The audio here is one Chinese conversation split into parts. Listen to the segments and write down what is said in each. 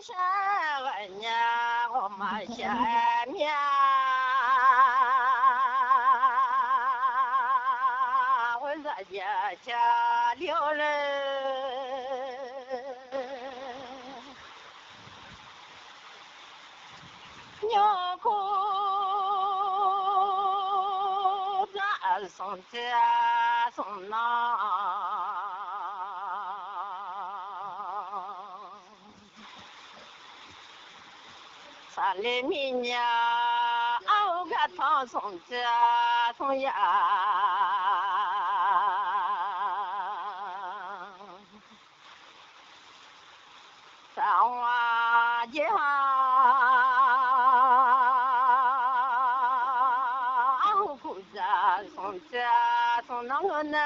下俺呀，我妈下面，我在家留人，牛裤子送家送郎。山里面呀，熬个汤送家送呀，上瓦家，熬苦家送家送那个呢。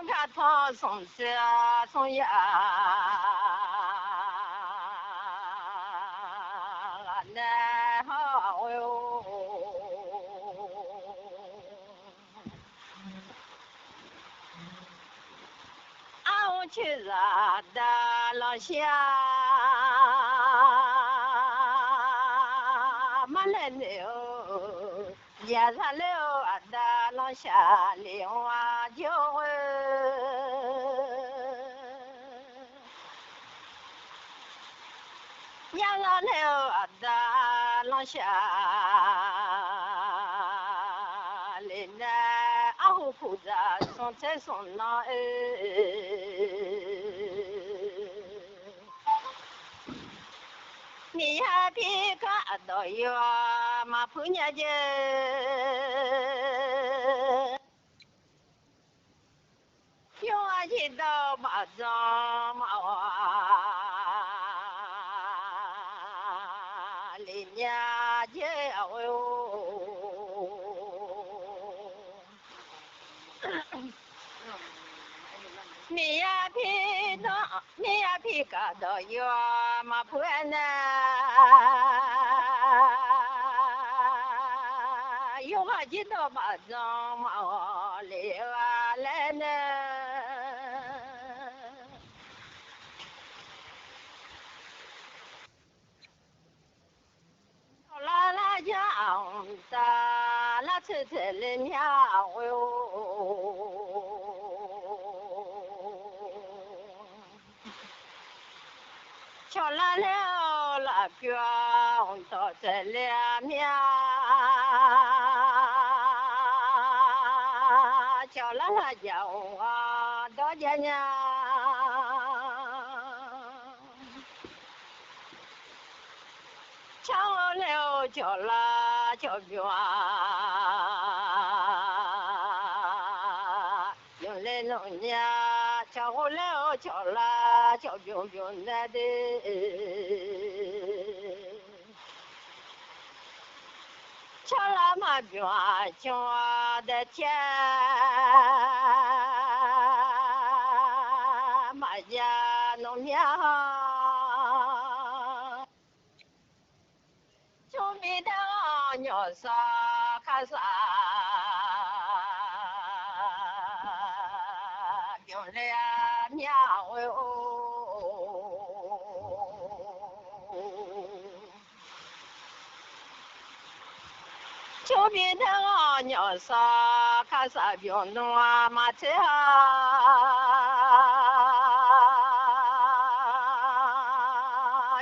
看他送家送呀，那好哟。俺去拉的老乡，马来了，也上了俺的老乡领我就。娘让了俺的老乡，来来俺户口子送菜送那你还别看到有马婆娘家，有俺去到马庄马里娘家哟。你呀皮到，你呀皮嘎到有马婆呢，有俺去到马庄马里哇来呢。拉家大，拉车车的鸟哟，瞧来了那边到这两面，瞧来了家我到家呢。瞧了瞧了瞧边，用来弄呀，瞧了瞧了瞧边边那的，瞧了嘛边瞧我的天，马家农民。就没得鸟啥看啥，用来鸟哟。就没得鸟啥看啥，用弄啊马车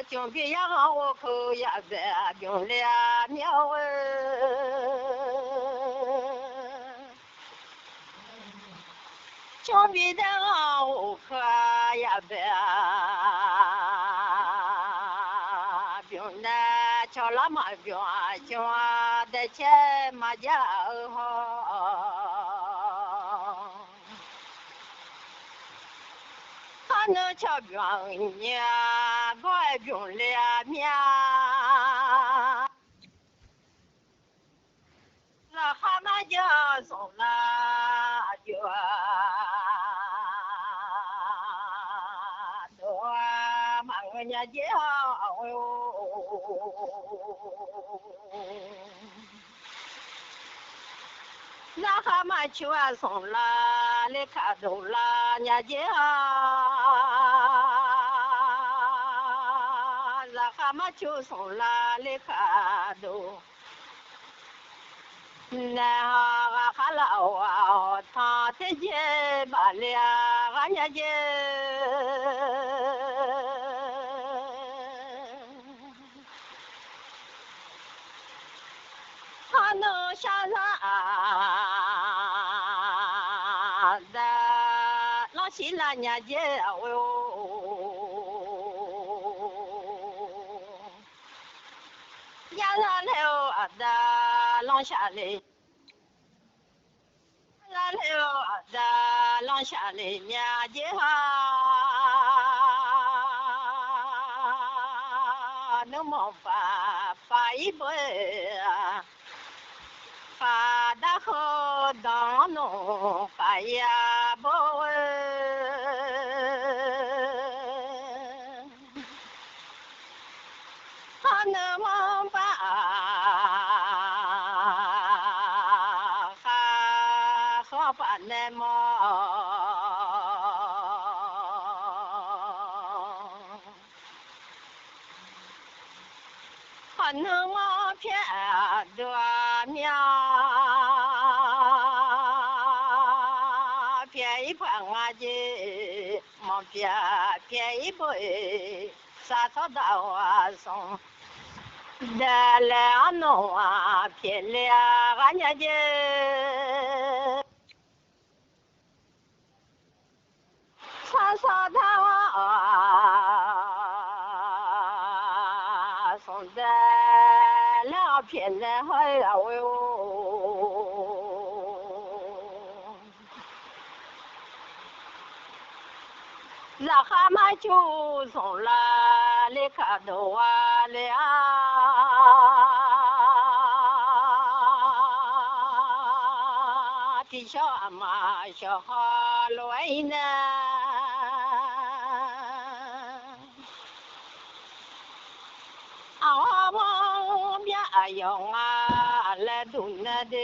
就别让我口呀白用来鸟就别得我口呀白用来叫那么用叫的钱嘛家好。他能瞧病呀，怪病了命，那蛤蟆叫送了就多嘛人家叫哟。那蛤蟆去完送啦，来看中啦，年纪啊，那蛤蟆就送啦，来看中。那哈啦哇，他的姐把了，俺家姐。他能想啥的？老西那年纪哦哟，伢那了的浪下来，那了的浪下来年纪哈，能么发一辈。发的好当农发呀不问，他那么把还好把那么他那么偏着苗。偏一盘我的毛偏一杯，啥草到我送，得了弄啊偏了俺家的，啥草到啊送得了偏了还要哟。那蛤蟆就送了，来看到我了，的小阿妈小好乱呢，阿妈别用啊来doen那的。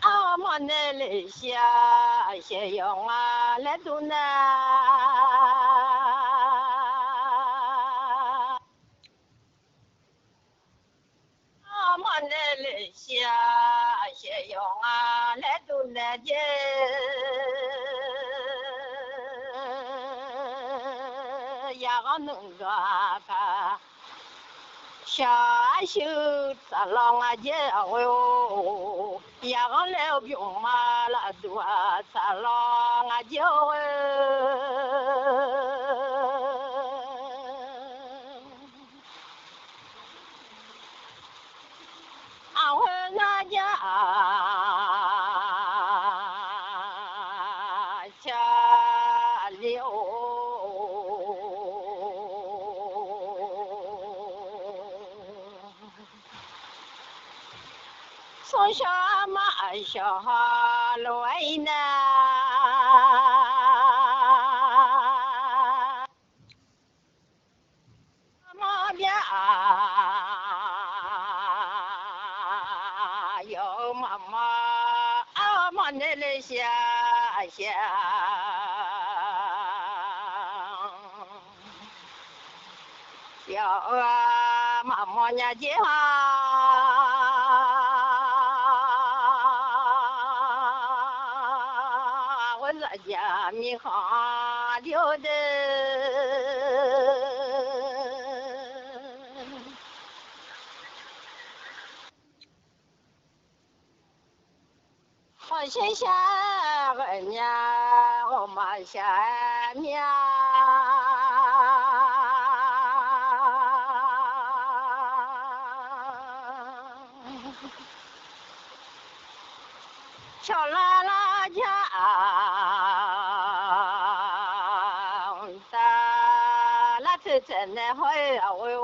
阿莫那里下些用啊来都那，阿莫那里下些用啊来都那的，呀个弄个个。小秀咱老俺姐哦哟，呀个来兵马拉多，咱老俺姐哦。俺回俺家家里哦。从小马小乱呢，妈边有妈妈妈那里下，要妈妈年纪我在家米行留的，好新鲜个娘，我妈下面。小啦啦家的，那是真的好哟。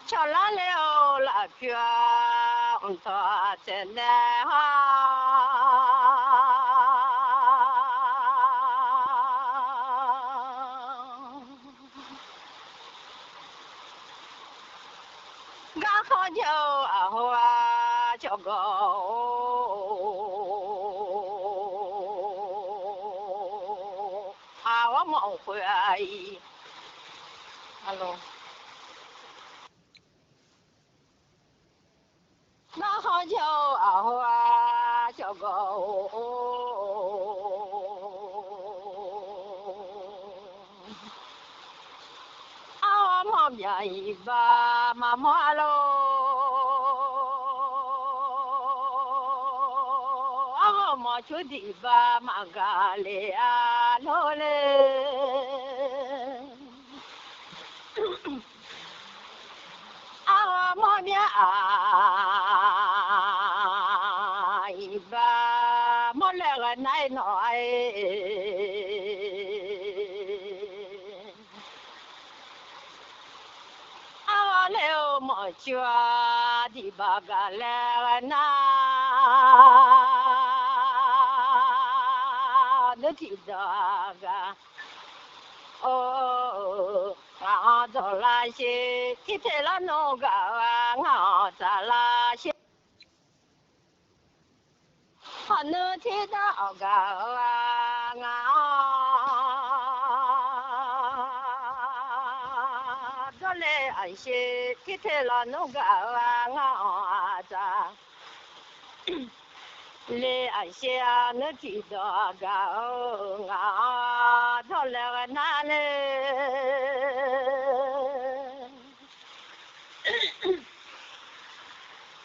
小啦了那边，他真的好。好就啊叫个啊我冇回来，hello，那好就啊叫个啊我冇变一把妈妈喽。mo chudi ba magale alole awa mo bia iba mo le ga nai no ai awa le mo chua di bagale na daga oh nga do la she ki te la no ga nga za la she hanu ti da ga nga do le ai she ki te la no ga nga za le ai she no ti da ga nga do le na le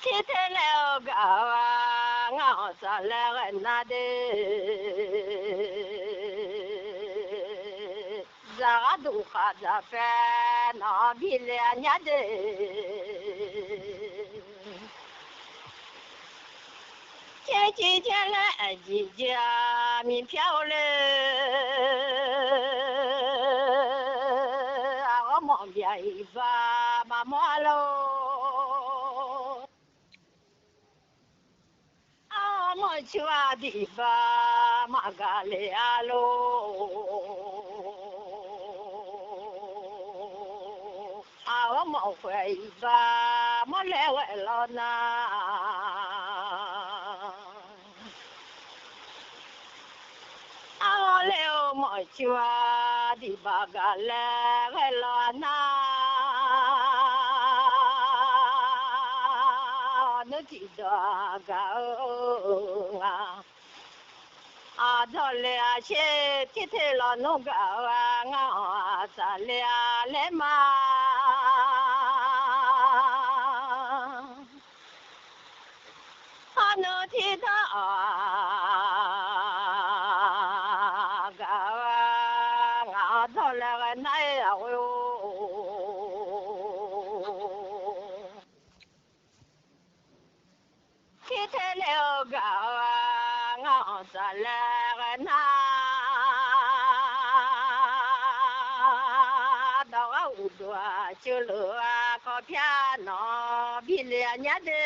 ki te le ga nga za le na de za du kha za fe na bi le nya de姐姐姐来姐姐民票嘞，我忙边一把妈妈喽，我去啊地方马嘎里亚喽，我忙回一把我来为了那。leo mo chua di bagale velo na no ti daga a dole a che ti te lo no ga nga sa le a le ma a no ti da chulu ko piano bilianya de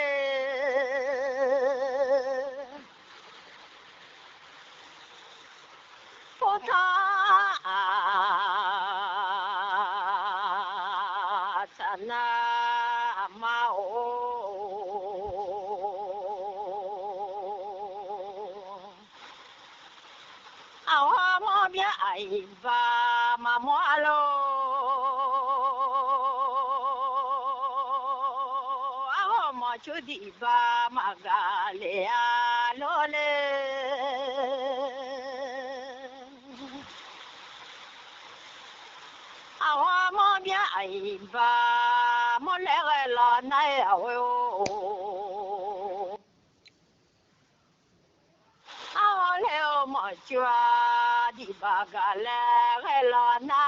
pota sana mao awa mo bia ai ba ma mo alo chudi ba magale alole awa mo bia ai ba mo le la na awo awa le mo chua di bagale la na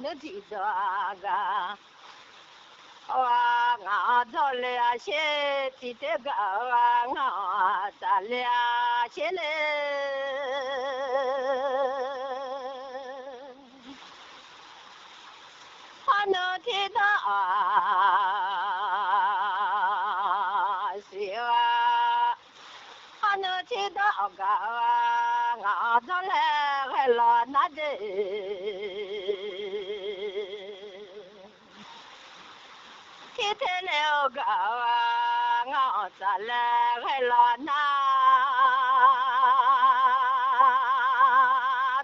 no ti daga wa nga dole a she ti te ga nga ta le a she le ano ti da si wa ano ti da ga nga dole la na de 天天了个我咋来了那，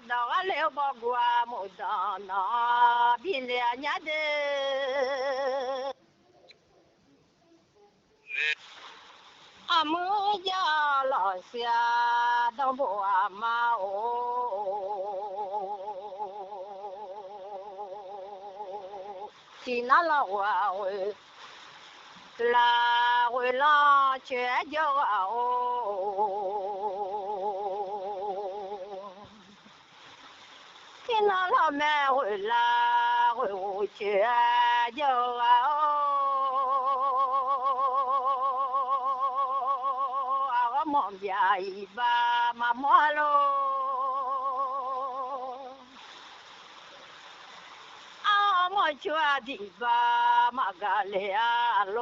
到我了不过木当那比两年的。阿母家老下当不阿妈哦，听那老话喂，啦喂啦全叫啊哦，听那老妹喂啦喂我全叫啊哦，阿个忙家一把妈妈喽。我决定把马嘎来喽，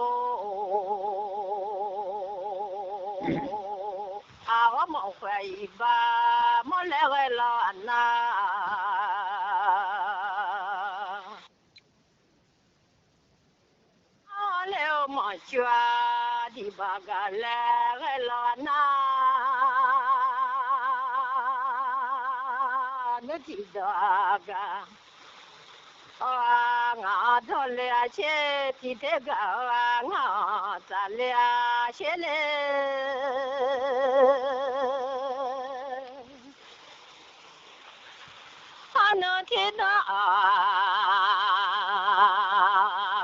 我们会把马来个了呐，了么决定把嘎来个了呐，你知道个？我做了些地这个我做了些嘞，他能听到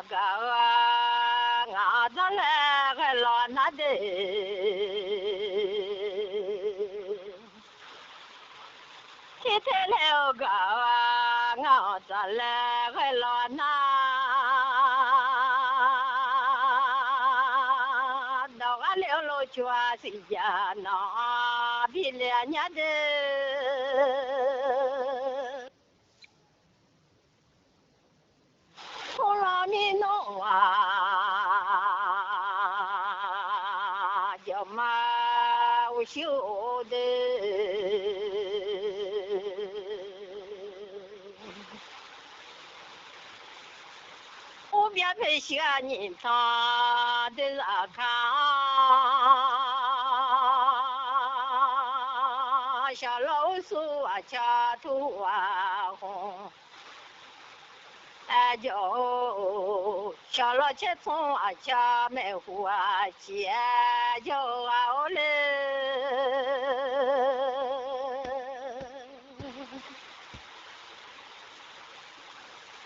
个我做了个老那的，听见了个我做了个老那。了路全是家那比两年的，从老米弄啊，叫嘛我修的，我别配些人他的那看。小老鼠啊，家头啊红，就小老切葱啊，家门户啊，姐就啊我嘞，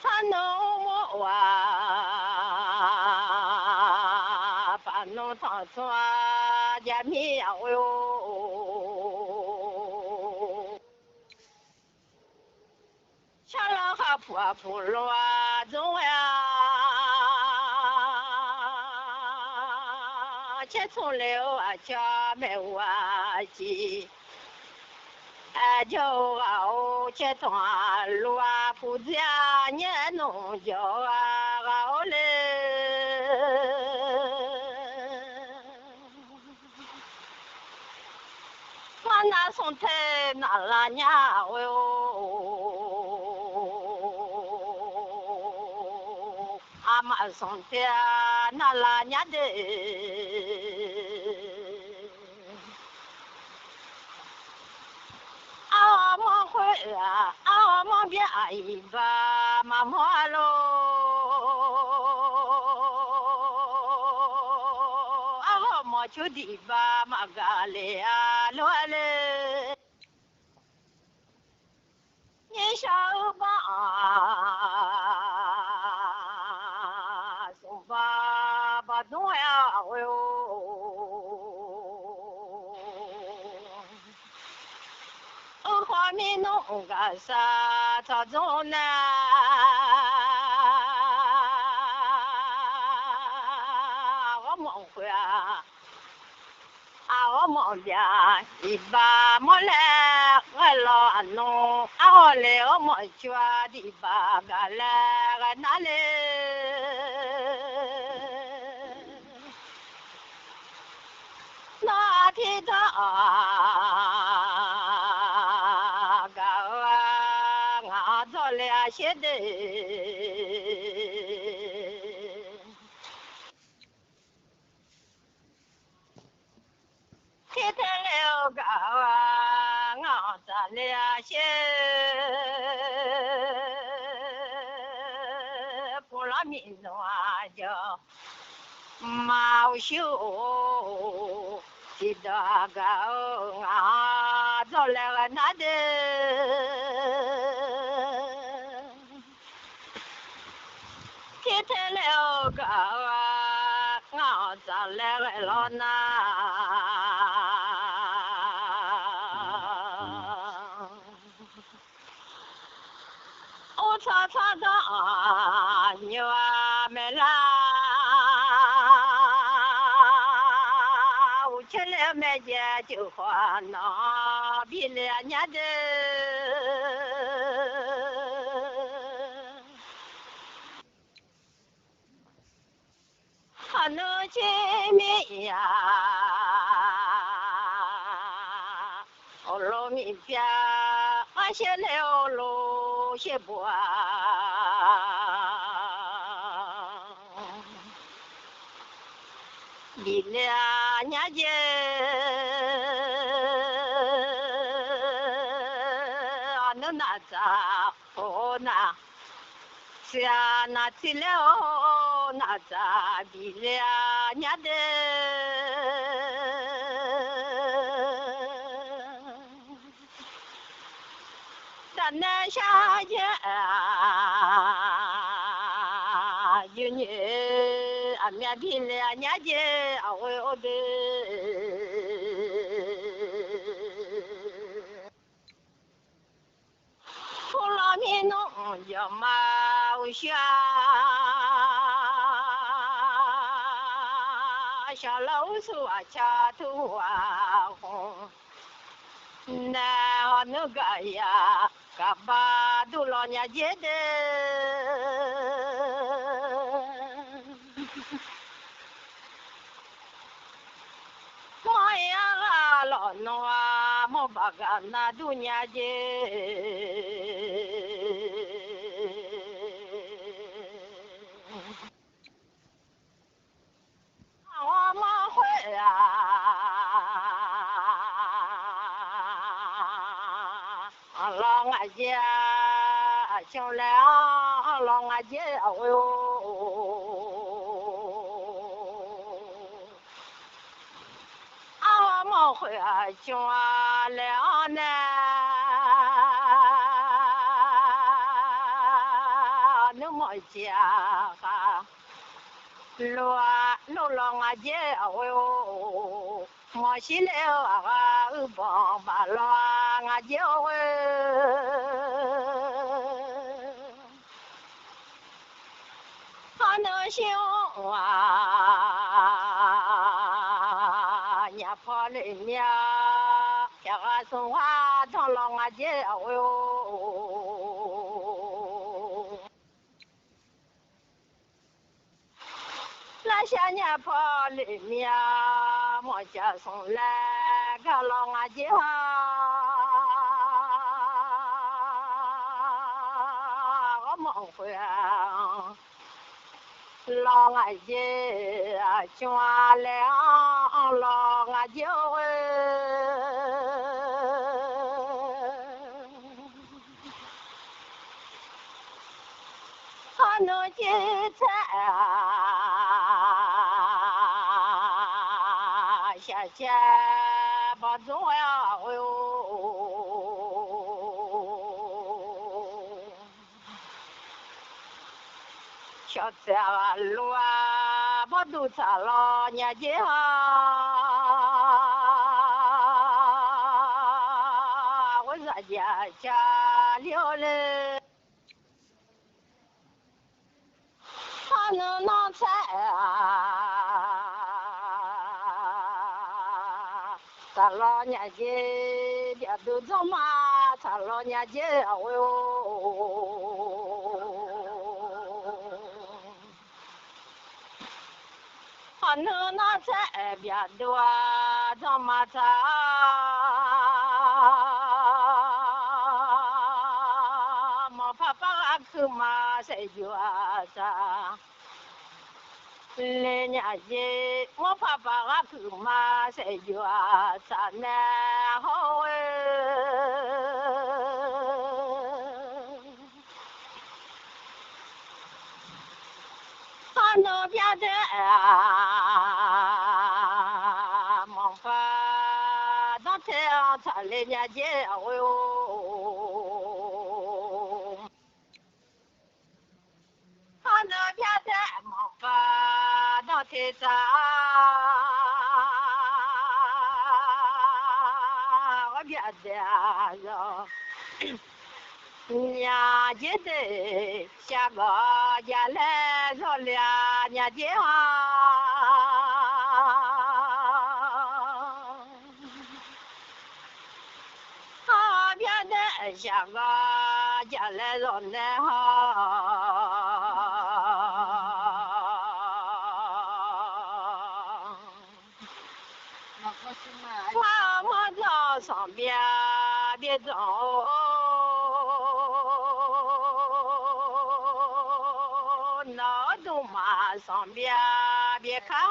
他弄我啊，把弄汤做家米哟。小老哈婆婆罗中呀，切葱了啊，家门哇鸡，就哦切葱啊，罗铺子呀，你弄叫啊，好嘞。我那送菜那拉娘哟，阿妈送菜那拉娘的，阿妈会啊，阿妈别阿姨吧，妈妈喽，阿妈就地吧，妈嘎嘞啊，罗嘞。你小吧，送吧吧东呀哟，花米弄个啥操纵呢？我梦回啊。我梦见一把木来我老弄，我来我梦觉的把个来个哪里？那天的个我做了些的。了个啊，我咱俩些不拉民族啊叫毛秀。记得个啊，走来个那的，记得了个啊，我走来个老那，我擦擦的牛啊没啦。起来买件就花那比两年的，还能见面呀？我老米家，俺写了路写不完。比两年前，俺能拿咋好拿？下拿起了拿咋比两年的？咱那下去有你俺面比两年前我的。出了民农叫毛选，小老鼠啊掐头啊红，那个呀，嘎巴都老年节的。妈呀啊，老农啊，莫把个那都年节。我们会啊，老俺姐兄俩，老俺姐哦哟，我们会啊兄俩呢，那么家哈。路浪啊姐哦哟，我西来啊帮把浪啊姐哦，俺能行啊，伢跑来伢，叫俺送花当浪啊姐哦哟。那些年跑里面，莫家送来个老阿姐啊，我们会老阿姐全来老阿姐喂，还能进菜谢谢把中呀，哎呦，小菜啊，路啊，把都擦了，年纪啊，我说家家了嘞，还能拿菜啊。咱老年纪别都这么，咱老年纪哦哟，还能拿菜别多这么菜，没法把口嘛谁觉着。lên nhà gì ngõ phá phá ngã cứ mà sẽ dọa sa nè hôi anh nó biết đấy à mong phá đó theo thà lên nhà gì ôi anh nó biết đấy mong phá đó theo thà我别的了。nhà chế de cha ga ya le zo la nhà chế ha bia de cha ga ya le zo ne ha ma cho sang bia bia zo nó đâu mà sang bia bia khá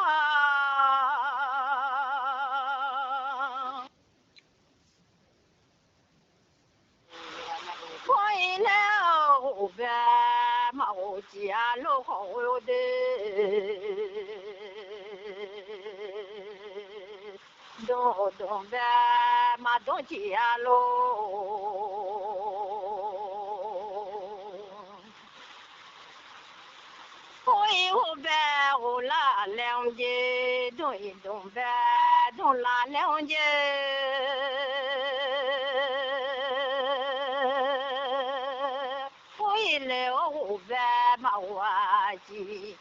quay leo về màu chia lô hồ đê đồ đồ về mà đồ chia lô ôi hồ về hồ la leo dê đồ đồ về đồ la leo dê ôi leo hồ về màu gì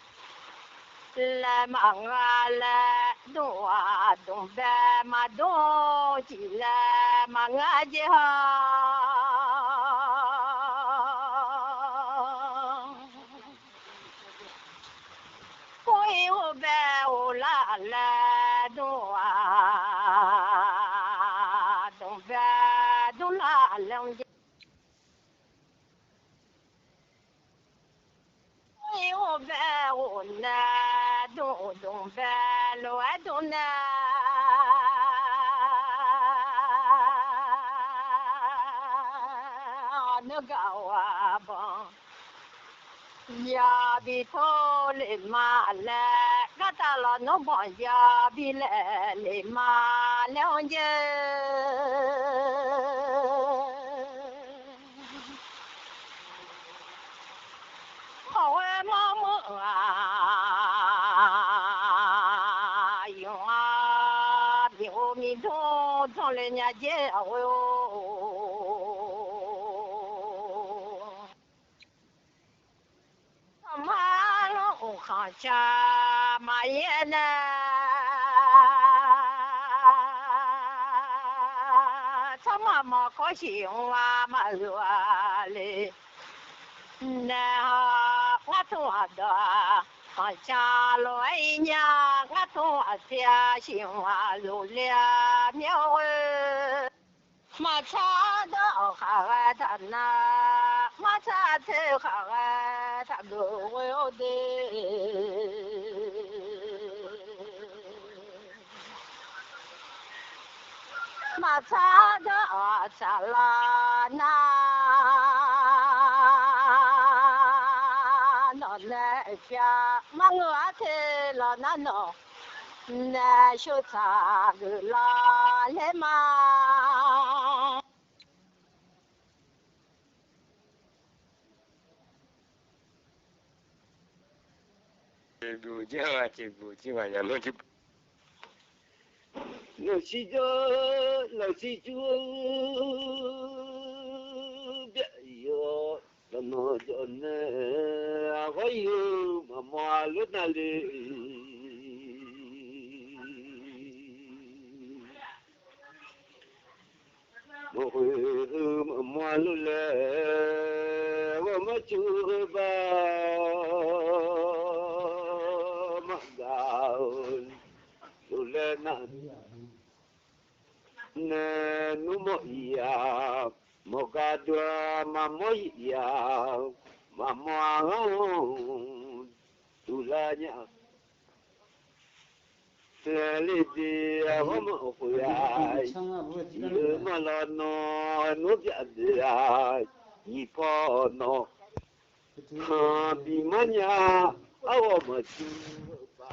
la mà ngà la đồ đồ về mà đồ chỉ la mà ngà gì ha ôi hồ về hồ la la đồ đồ về đồ la leo hồ về hồ na đồ đồ về lo đồ na nó gạo bông ya bi thô lệ mà lệ các ta là nó bỏ ya bi lệ lệ mà leo dê hậu em mơ yung biểu mi thô thô lên nhà dê ôi mà nó khó cha mà yên mà có chuyện mà rùa lệ nè ngắt thua đó khó cha lối nhà ngắt thua xia xin hoa lù lia miêu mà cha đó khá thật na mà cha thế khá thật đồ đi mà cha đó cha la na nó nè phía mà ngựa thế là nó nè số cha gửi la lên mà老西就老西就别有那么多呢，我有妈妈路那里，我会妈妈路来，我们就把马高路来那。nè nu mo ya mo ga dua ma mo ya ma mo tu la nya Seli di homo fuya, malano no dia ipono, bimanya awo machu ba.